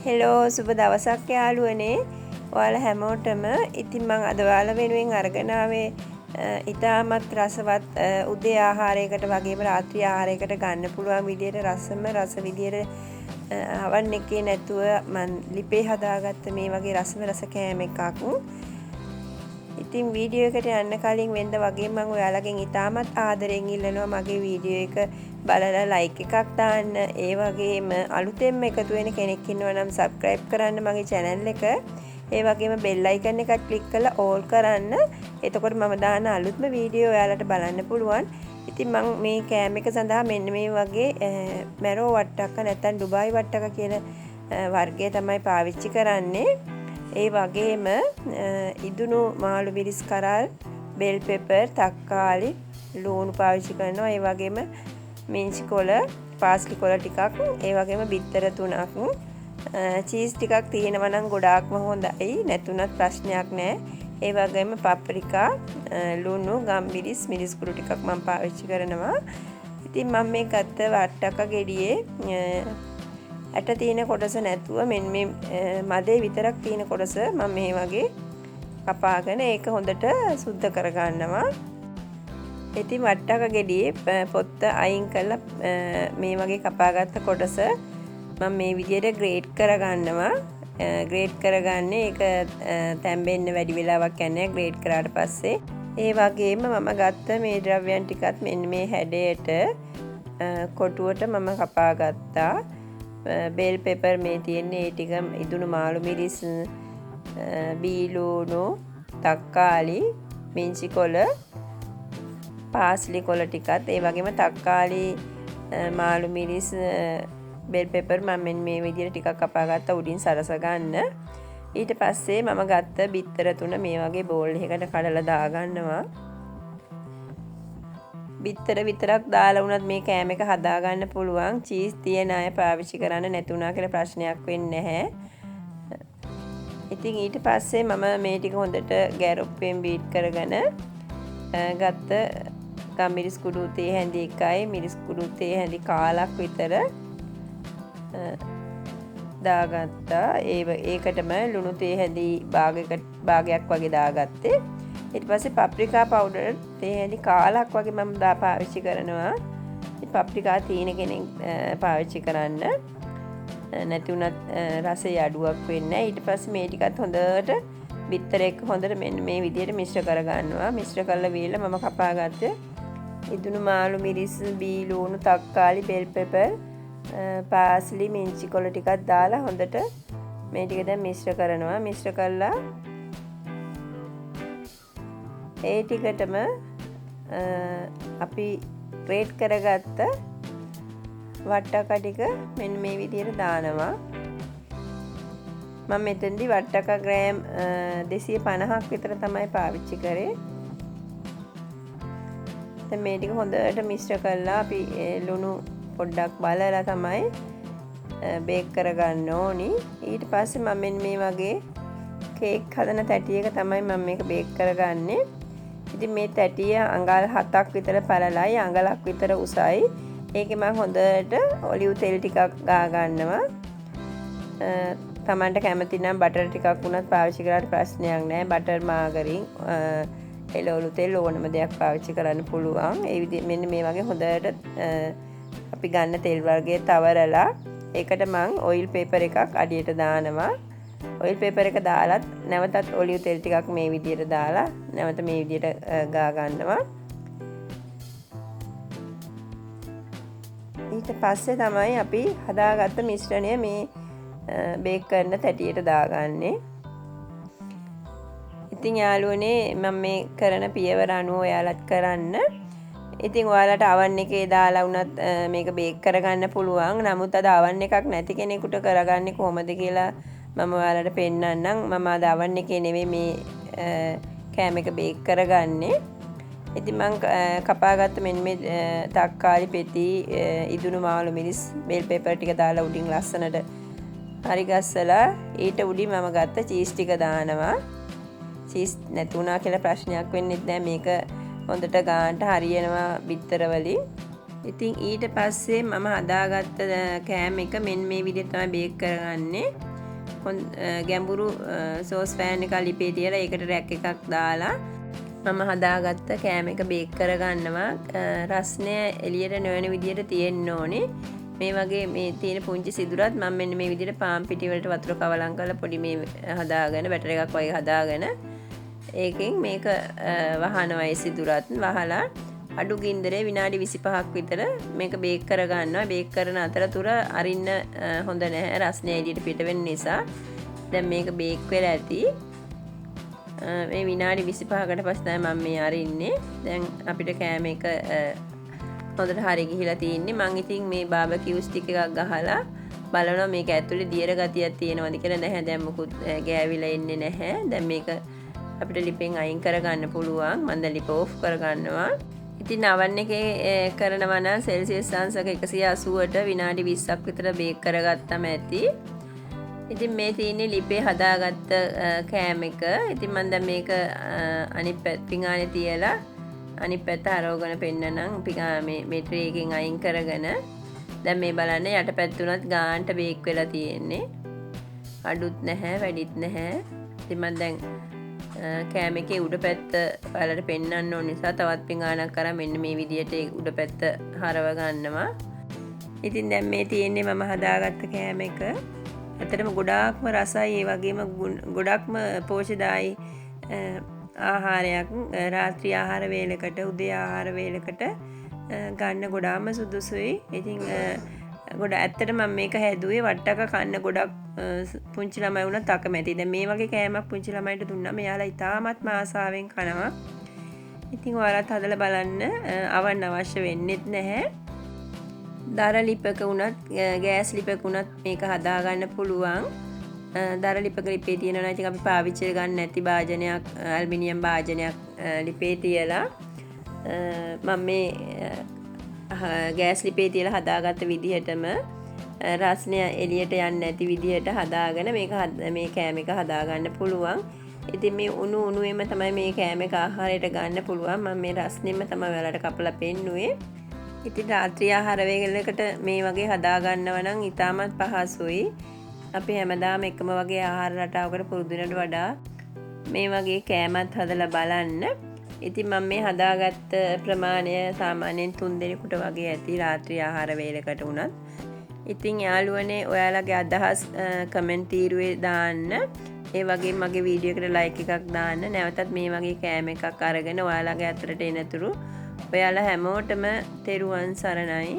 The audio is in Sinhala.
හෙලෝ සුබ දවසක් යාළුවනේ. ඔයාලා හැමෝටම ඉතින් මම අද ඔයාලා වෙනුවෙන් අරගෙන ආවේ ඉතාමත් රසවත් උදේ ආහාරයකට වගේම රාත්‍රී ආහාරයකට ගන්න පුළුවන් විදියට රස විදියට අවන් එකේ නැතුව මම ලිපේ හදාගත්ත මේ වගේ රස කෑම එකක්. ඉතින් වීඩියෝ එකට යන්න කලින් වෙන්න වගේ මම ඔයාලගෙන් ඉතාමත් ආදරෙන් ඉල්ලනවා මගේ වීඩියෝ එක බලලා ලයික් එකක් දාන්න. ඒ වගේම අලුතෙන්ම එකතු වෙන කෙනෙක් ඉන්නවා නම් සබ්ස්ක්‍රයිබ් කරන්න මගේ channel එක. ඒ වගේම bell icon එක ක්ලික් කරලා all කරන්න. එතකොට මම දාන අලුත්ම වීඩියෝ ඔයාලට බලන්න පුළුවන්. ඉතින් මම මේ කෑම එක සඳහා මෙන්න මේ වගේ මැරෝ වට්ටක්ක නැත්නම් ඩුබායි වට්ටක්ක කියන වර්ගය තමයි පාවිච්චි කරන්නේ. ඒ වගේම ඉදුණු මාළු මිරිස් කරල්, බෙල් පෙපර්, තක්කාලි, ලුණු පාවිච්චි කරනවා. ඒ වගේම මිංචි කොළ, පාස්ලි කොළ ටිකක්, ඒ වගේම බිත්තර 3ක්, චීස් ටිකක් තියෙනවා නම් ගොඩාක්ම හොඳයි. නැතුණත් ප්‍රශ්නයක් නැහැ. ඒ වගේම පප්‍රිකා, ලුණු, ගම්මිරිස්, මිරිස් කුඩු ටිකක් මම පාවිච්චි කරනවා. ඉතින් මම මේ ගත්ත වට්ටක්ක ගෙඩියේ ඇට තියෙන කොටස නැතුව මෙන්න මේ මදේ විතරක් තියෙන කොටස මම මේ වගේ කපාගෙන ඒක හොඳට සුද්ධ කරගන්නවා. ඉතින් වට්ටක්ක ගෙඩියේ පොත්ත අයින් කරලා මේ වගේ කපාගත්ත කොටස මම මේ විදිහට ග්‍රේට් කරගන්නවා. ග්‍රේට් කරගන්නේ ඒක තැම්බෙන්න වැඩි වෙලාවක් යන්නේ ග්‍රේට් කරාට පස්සේ. ඒ වගේම මම ගත්ත මේ ද්‍රව්‍යයන් ටිකත් මෙන්න මේ හැඩයට කොටුවට මම කපා ගත්තා. බෙල් පෙපර් මේ තියෙන්නේ ඒ ටික, ඉදුණු මාළු මිරිස්, බීලුණු, තක්කාලි, මිංචි කොළ, පාස්ලි කොළ ටිකත්, ඒ වගේම තක්කාලි, මාළු මිරිස්, බෙල් පෙපර් මම මේ විදිහට ටිකක් කපා ගත්තා උඩින් සරස ගන්න. ඊට පස්සේ මම ගත්ත බිත්තර 3 මේ වගේ බෝල් එකකට කඩලා දාගන්නවා. බිත්තර විතරක් දාලා වුණත් මේ කෑම එක හදාගන්න පුළුවන්. චීස් තියෙන අය පාවිච්චි කරන්න නැතුණා කියලා ප්‍රශ්නයක් වෙන්නේ නැහැ. ඉතින් ඊට පස්සේ මම මේ ටික හොඳට ගැරොප්පෙන් බීට් කරගෙන ගත්ත ගම්මිරිස් කුඩු තේ හැඳි එකයි, මිරිස් කුඩු තේ හැඳි කාලක් විතර දාගත්තා. ඒකටම ලුණු තේ හැඳි භාගයක් වගේ දාගත්තේ. ඊට පස්සේ පප්‍රිකා පවුඩර් තේ හැඳි කාලක් වගේ මම පාවිච්චි කරනවා. පප්‍රිකා තියෙන කෙනෙක් පාවිච්චි කරන්න. නැති වුණත් රසය අඩුවක් වෙන්නේ නැහැ. ඊට පස්සේ මේ ටිකත් හොඳට බිත්තර එක්ක හොඳට මෙන්න මේ විදිහට මිශ්‍ර කරගන්නවා. මිශ්‍ර කරලා වීලා මම කපාගත්තේ ඉදුණු මාළු මිරිස්, බීලුණු, තක්කාලි, බෙල් පෙපර්, පාස්ලි, මිංචි කොළ ටිකක් දාලා හොඳට මේ ටික දැන් මිශ්‍ර කරනවා. මිශ්‍ර කරලා ඒ ටිකටම අපි ග්‍රේට් කරගත්ත වට්ටක්ක ටික මෙන්න මේ විදිහට දානවා. මම මෙතෙන්දි වට්ටක්ක ග්‍රෑම් 250ක් විතර තමයි පාවිච්චි කරේ. දැන් මේ ටික හොඳට මිශ්‍ර කරලා අපි ලුණු පොඩ්ඩක් බලලා තමයි බේක් කරගන්න ඕනි. ඊට පස්සේ මම මේ වගේ කේක් හදන තැටියක තමයි මම මේක බේක් කරගන්නේ. ඉතින් මේ තැටිය අඟල් 7ක් විතර පළලයි, අඟලක් විතර උසයි. ඒකේ මම හොඳට ඔලිව් තෙල් ටිකක් ගා ගන්නවා. තමන්ට කැමති නම් බටර් ටිකක් වුණත් පාවිච්චි කරාට ප්‍රශ්නයක් නැහැ. බටර්, මාගරින්, එළවලු තෙල් ඕනම දෙයක් පාවිච්චි කරන්න පුළුවන්. ඒ විදිහ මෙන්න මේ වගේ හොඳට අපි ගන්න තෙල් වර්ගයේ තවරලා ඒකට මං ඔයිල් පේපර් එකක් අඩියට දානවා. ඔයිල් පේපර් එක දාලත් නැවතත් ඔලිව් තෙල් ටිකක් මේ විදිහට දාලා නැවත මේ විදිහට ගා ගන්නවා. ඊට පස්සේ තමයි අපි හදාගත්ත මිශ්‍රණය මේ බේක් කරන තැටියට දාගන්නේ. ඉතින් යාළුවනේ මම මේ කරන පියවර අනුව ඔයාලත් කරන්න. ඉතින් ඔයාලට අවන් එකේ දාලා වුණත් මේක බේක් කරගන්න පුළුවන්. නමුත් අද අවන් එකක් නැති කෙනෙකුට කරගන්නේ කොහොමද කියලා මම ඔයාලට පෙන්නන්නම්. මම අද අවන් එකේ නෙවෙයි මේ කෑම එක බේක් කරගන්නේ. ඉතින් මම කපාගත්ත මෙන්න මේ තක්කාලි පෙති, ඉදුණු මාළු මිරිස්, බෙල් පෙපර් ටික දාලා උඩින් ලස්සනට හරි ගස්සලා ඊට උඩින් මම ගත්ත චීස් ටික දානවා. චීස් නැතුණා කියලා ප්‍රශ්නයක් වෙන්නේ නැහැ. මේක හොඳට ගානට හරියනවා බිත්තර වලින්. ඉතින් ඊට පස්සේ මම හදාගත්ත කෑම එක මෙන්න මේ විදිහට තමයි බේක් කරගන්නේ. ගැඹුරු සෝස් පෑන් එකක් ලිපේ තියලා ඒකට රැක් එකක් දාලා මම හදාගත්ත කෑම එක බේක් කරගන්නවා. රස්නය එළියට නොයන විදියට තියෙන්න ඕනේ. මේ වගේ මේ තියෙන පුංචි සිදුරත් මම මෙන්න මේ විදියට පාන් පිටි වලට වතුර කවලම් කරලා පොඩි මේ හදාගෙන බැටර් එකක් වගේ හදාගෙන ඒකෙන් මේක වහනවා. ඒ සිදුරත් වහලා අඩු ගින්දරේ විනාඩි 25ක් විතර මේක බේක් කරගන්නවා. බේක් කරන අතරතුර අරින්න හොඳ නැහැ. රස්නය එළියට පිට වෙන නිසා. දැන් මේක බේක් වෙලා ඇති. මේ විනාඩි 25කට පස්සේ තමයි මම මේ අරින්නේ. දැන් අපිට කෑම එක හොඳට හරි ගිහිලා තින්නේ. මං ඉතින් මේ බාබකියු ස්ටික් එකක් ගහලා බලනවා මේක ඇතුලේ දියර ගතියක් තියෙනවද කියලා. නැහැ, දැන් මොකුත් ගෑවිලා එන්නේ නැහැ. දැන් මේක අපිට ලිපෙන් අයින් කරගන්න පුළුවන්. මම දැන් ලිප ඕෆ් කරගන්නවා. ඉතින් oven එකේ කරනවා නම් සෙල්සියස් අංශක 180ට විනාඩි 20ක් විතර බේක් කරගත්තම ඇති. ඉතින් මේ තියෙන්නේ ලිපේ හදාගත්ත කෑම එක. ඉතින් මම දැන් මේක අනිත් පිඟානේ තියලා අනිත් පැත්ත හරවගෙන පෙන්නනම් මේ ට්‍රේ එකෙන් අයින් කරගෙන දැන් මේ බලන්න යටපැත්ත උනත් ගානට බේක් වෙලා තියෙන්නේ. අඩුත් නැහැ වැඩිත් නැහැ. ඉතින් මම දැන් කෑම එකේ උඩ පැත්ත ඔයාලට පෙන්වන්න ඕන නිසා තවත් පිඟානක් කරා මෙන්න මේ විදියට උඩ පැත්ත හරව ගන්නවා. ඉතින් දැන් මේ තියෙන්නේ මම හදාගත්ත කෑම එක. ඇත්තටම ගොඩාක්ම රසයි, ඒ වගේම ගොඩක්ම පෝෂ්‍යදායී ආහාරයක්. රාත්‍රී ආහාර වේලකට උදේ ආහාර වේලකට ගන්න ගොඩාක්ම සුදුසුයි. ඉතින් ඇත්තට මම මේක හැදුවේ වට්ටක කන්න ගොඩක් පුංචි ළමයි වුණත් අකමැති. දැන් මේ වගේ කෑමක් පුංචි ළමයින්ට දුන්නාම එයාලා ඉතාමත්ම ආසාවෙන් කනවා. ඉතින් ඔයාලත් හදලා බලන්න. අවන් අවශ්‍ය වෙන්නේත් නැහැ. දර ලිපක වුණත් ගෑස් ලිපක වුණත් මේක හදාගන්න පුළුවන්. දර ලිපක ලිපේ තියෙනවා. ඉතින් අපි පාවිච්චි ගන්න නැති භාජනයක්, ඇල්මිනියම් භාජනයක් ලිපේ තියලා මම මේ ගෑස් ලිපේ තියලා හදාගත්ත විදිහටම රස්නය එළියට යන්නේ නැති විදිහට හදාගෙන මේ කෑම එක හදාගන්න පුළුවන්. ඉතින් මේ උණුවෙම තමයි මේ කෑම එක ආහාරයට ගන්න පුළුවන්. මම මේ රස්නෙම තමයි ඔයාලට කපලා පෙන්නුවේ. ඉතින් රාත්‍රී ආහාර වේලකට මේ වගේ හදාගන්නව නම් ඉතාමත් පහසුයි. අපි හැමදාම එකම වගේ ආහාර රටාවකට පුරුදු වෙනට වඩා මේ වගේ කෑමත් හදලා බලන්න. ඉතින් මම මේ හදාගත්ත ප්‍රමාණය සාමාන්‍යයෙන් 3 දිනකට වගේ ඇති රාත්‍රී ආහාර වේලකට උනත්. ඉතින් යාළුවනේ ඔයාලගේ අදහස් කමෙන්ට් තීරුවේ දාන්න. ඒ වගේම මගේ වීඩියෝ එකට ලයික් එකක් දාන්න. නැවතත් මේ වගේ කෑම එකක් අරගෙන ඔයාලගේ අතරට එනතුරු ඔයාලා හැමෝටම තෙරුවන් සරණයි.